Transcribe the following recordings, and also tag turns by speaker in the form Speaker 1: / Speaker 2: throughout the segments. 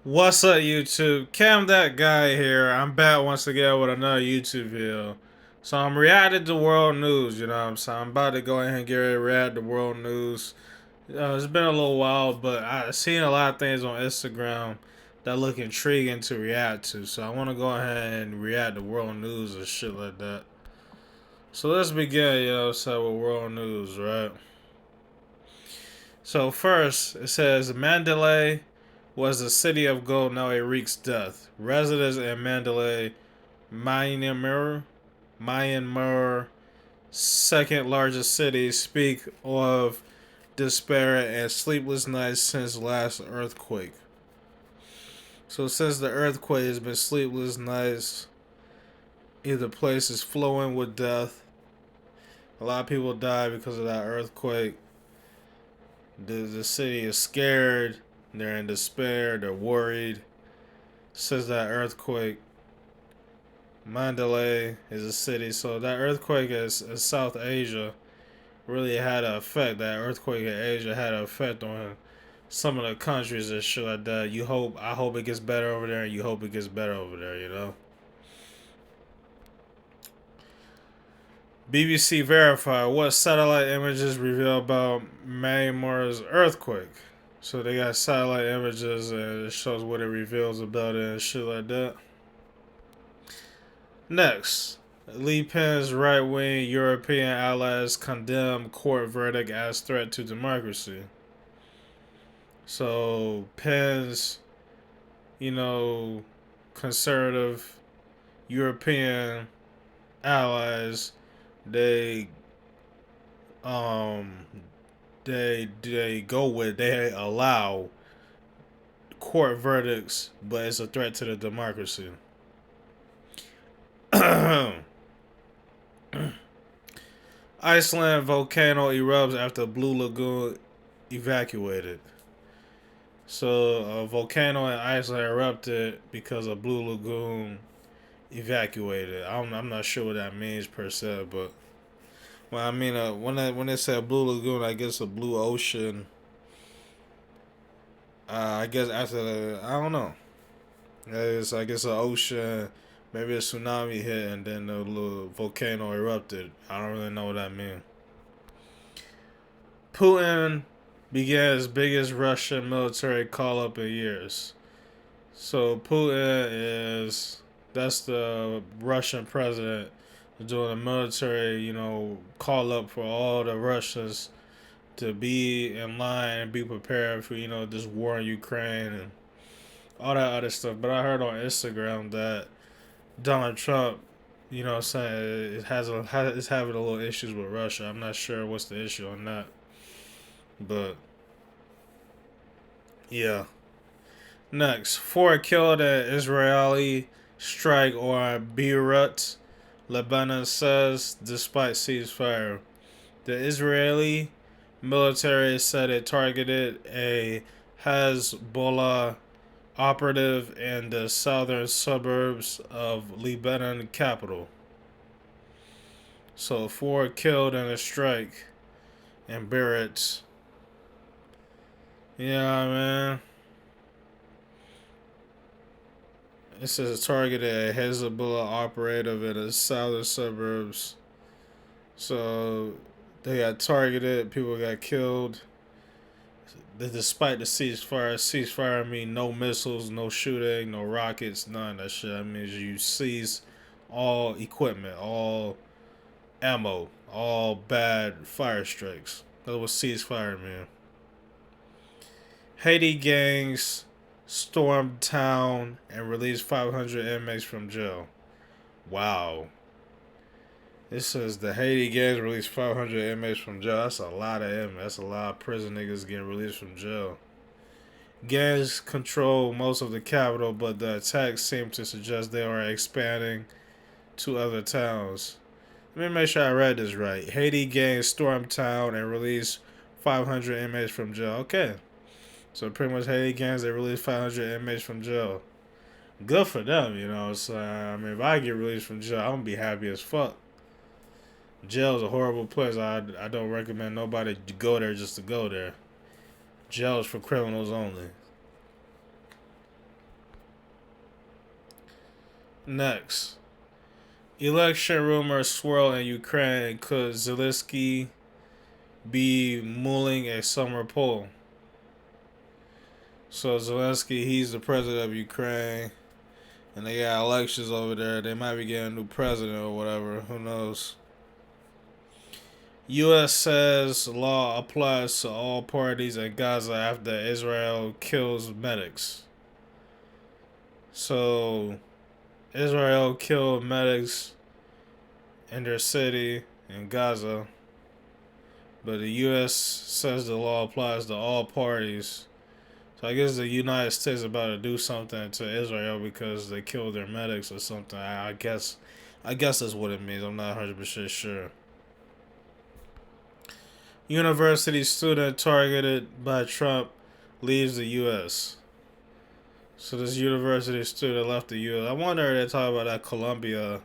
Speaker 1: What's up, YouTube? Cam, that guy here. I'm back once again with another YouTube video. So I'm reacting to world news. You know what I'm saying? I'm about to go ahead and get ready to react to world news. It's been a little while, but I've seen a lot of things on Instagram that look intriguing to react to. So I want to go ahead and react to world news and shit like that. So let's begin, with world news, right? So first, it says Mandalay was the city of gold. Now it reeks death. Residents in Mandalay, Myanmar, second largest city, speak of despair and sleepless nights since last earthquake. So since the earthquake, has been sleepless nights. Either place is flowing with death. A lot of people died because of that earthquake. The city is scared. They're in despair. They're worried. Since that earthquake, Mandalay is a city. So that earthquake in South Asia really had an effect. That earthquake in Asia had an effect on some of the countries and shit like that. I hope it gets better over there, and you hope it gets better over there. BBC verified what satellite images reveal about Myanmar's earthquake. So they got satellite images and it shows what it reveals about it and shit like that. Next, Le Pen's right-wing European allies condemn court verdict as threat to democracy. So Pen's, you know, conservative European allies, they um they allow court verdicts, but it's a threat to the democracy. Iceland volcano erupts after Blue Lagoon evacuated. So a volcano in Iceland erupted because a Blue Lagoon evacuated. I'm not sure what that means per se, but when they say Blue Lagoon, I guess a blue ocean. I guess after I don't know. I guess an ocean, maybe a tsunami hit and then the little volcano erupted. I don't really know what that means. Putin began his biggest Russian military call up in years. So Putin is that's the Russian president doing a military, call up for all the Russians to be in line and be prepared for, this war in Ukraine and all that other stuff. But I heard on Instagram that Donald Trump, saying is having a little issues with Russia. I'm not sure what's the issue on that, but yeah. Next, four killed in Israeli strike on Beirut, Lebanon says, despite ceasefire. The Israeli military said it targeted a Hezbollah operative in the southern suburbs of Lebanon capital. So four killed in a strike in Beirut. Yeah, man. It says targeted a Hezbollah operative in the southern suburbs. So they got targeted. People got killed. Despite the ceasefire mean no missiles, no shooting, no rockets, none of that shit. That means you seize all equipment, all ammo, all bad fire strikes. That's what ceasefire mean. Haiti gangs stormed town and released 500 inmates from jail. Wow. It says the Haiti gangs released 500 inmates from jail. That's a lot of inmates. That's a lot of prison niggas getting released from jail. Gangs control most of the capital, but the attacks seem to suggest they are expanding to other towns. Let me make sure I read this right. Haiti gangs stormed town and released 500 inmates from jail. Okay. So pretty much Haiti gangs, they released 500 inmates from jail. Good for them, So, if I get released from jail, I'm going to be happy as fuck. Jail is a horrible place. I don't recommend nobody to go there just to go there. Jail is for criminals only. Next, election rumors swirl in Ukraine. Could Zelensky be mulling a summer poll? So Zelensky, he's the president of Ukraine, and they got elections over there. They might be getting a new president or whatever. Who knows? U.S. says law applies to all parties in Gaza after Israel kills medics. So, Israel killed medics in their city in Gaza, but the U.S. says the law applies to all parties. So I guess the United States is about to do something to Israel because they killed their medics or something. I guess that's what it means. I'm not 100% sure. University student targeted by Trump leaves the U.S. So this university student left the U.S. I wonder if they're talking about that Columbia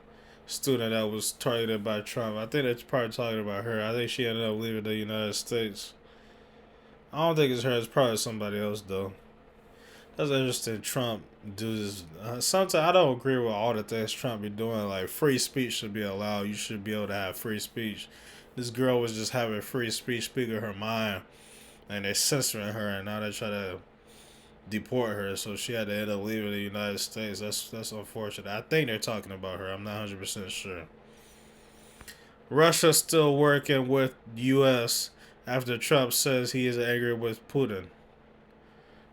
Speaker 1: student that was targeted by Trump. I think they're probably talking about her. I think she ended up leaving the United States. I don't think it's her. It's probably somebody else though. That's interesting. Trump do this. Sometimes I don't agree with all the things Trump be doing. Like free speech should be allowed. You should be able to have free speech. This girl was just having free speech, speaking her mind, and they censoring her, and now they try to deport her. So she had to end up leaving the United States. That's unfortunate. I think they're talking about her. I'm not 100% sure. Russia still working with U.S. after Trump says he is angry with Putin.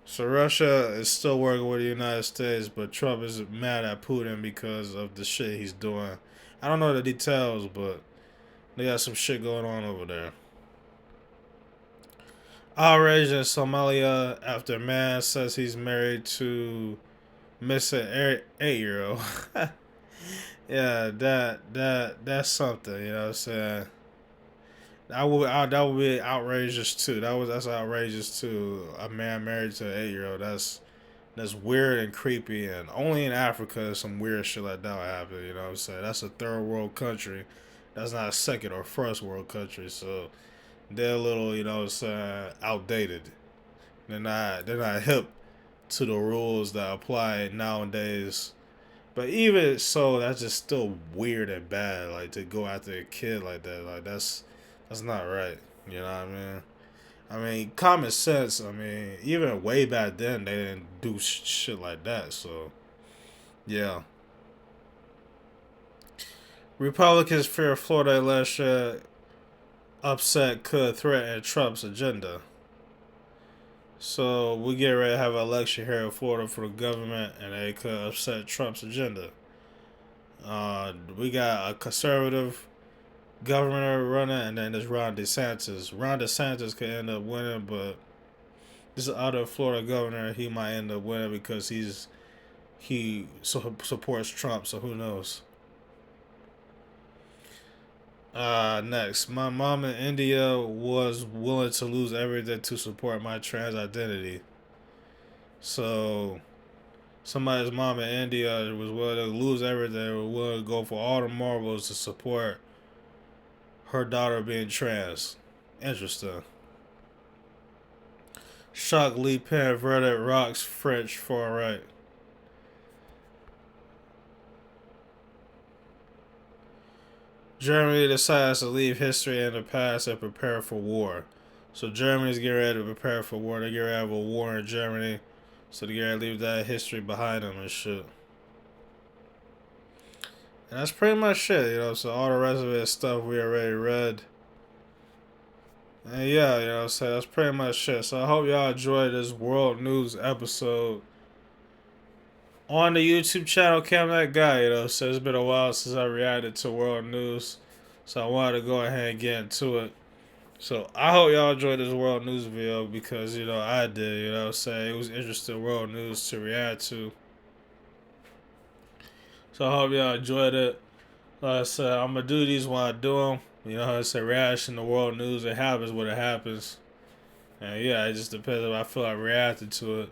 Speaker 1: So Russia is still working with the United States, but Trump is mad at Putin because of the shit he's doing. I don't know the details, but they got some shit going on over there. Outrage in Somalia after man says he's married to missing 8-year-old. Yeah, that's something. You know what I'm saying? That would be outrageous too. That's outrageous too. A man married to an 8-year-old. That's weird and creepy, and only in Africa some weird shit like that would happen. You know what I'm saying? That's a third world country. That's not a second or first world country. So they're a little, you know what I'm saying, outdated. They're not hip to the rules that apply nowadays. But even so, that's just still weird and bad. Like to go after a kid like that, like that's not right. You know what I mean? I mean, common sense. I mean, even way back then, they didn't do shit like that. So, yeah. Republicans fear Florida election upset could threaten Trump's agenda. So, we get ready to have an election here in Florida for the government, and it could upset Trump's agenda. We got a conservative governor running, and then there's Ron DeSantis. Ron DeSantis could end up winning, but this other Florida governor, he might end up winning because he supports Trump. So who knows? Next, my mom in India was willing to lose everything to support my trans identity. So somebody's mom in India was willing to lose everything, was willing to go for all the marbles to support her daughter being trans. Interesting. Shock Le Pen verdict rocks French far right. Germany decides to leave history in the past and prepare for war. So Germany's getting ready to prepare for war. They're getting ready to have a war in Germany. So they're getting ready to leave that history behind them and shit. And that's pretty much it, you know. So all the rest of it is stuff we already read. And yeah, you know what I'm saying? That's pretty much it. So I hope y'all enjoyed this world news episode on the YouTube channel Cam That Guy, you know. So it's been a while since I reacted to world news. So I wanted to go ahead and get into it. So I hope y'all enjoyed this world news video because, you know, I did, you know what I'm saying? It was interesting world news to react to. So I hope y'all enjoyed it. Like I said, I'm going to do these when I do them. You know how I say, reaction to world news. It happens when it happens. And yeah, it just depends if I feel like reacting to it.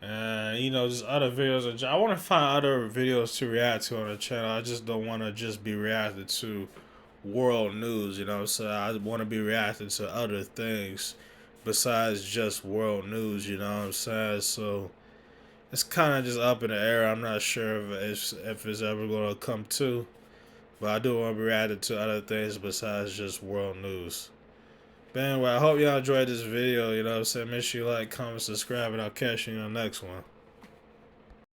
Speaker 1: And, you know, just other videos. I want to find other videos to react to on the channel. I just don't want to just be reacting to world news, you know what I'm saying? I want to be reacting to other things besides just world news, you know what I'm saying? So, It's kind of just up in the air. I'm not sure if it's ever gonna come to. But I do want to be added to other things besides just world news. But anyway, I hope y'all enjoyed this video. You know what I'm saying? Make sure you like, comment, subscribe, and I'll catch you in the next one.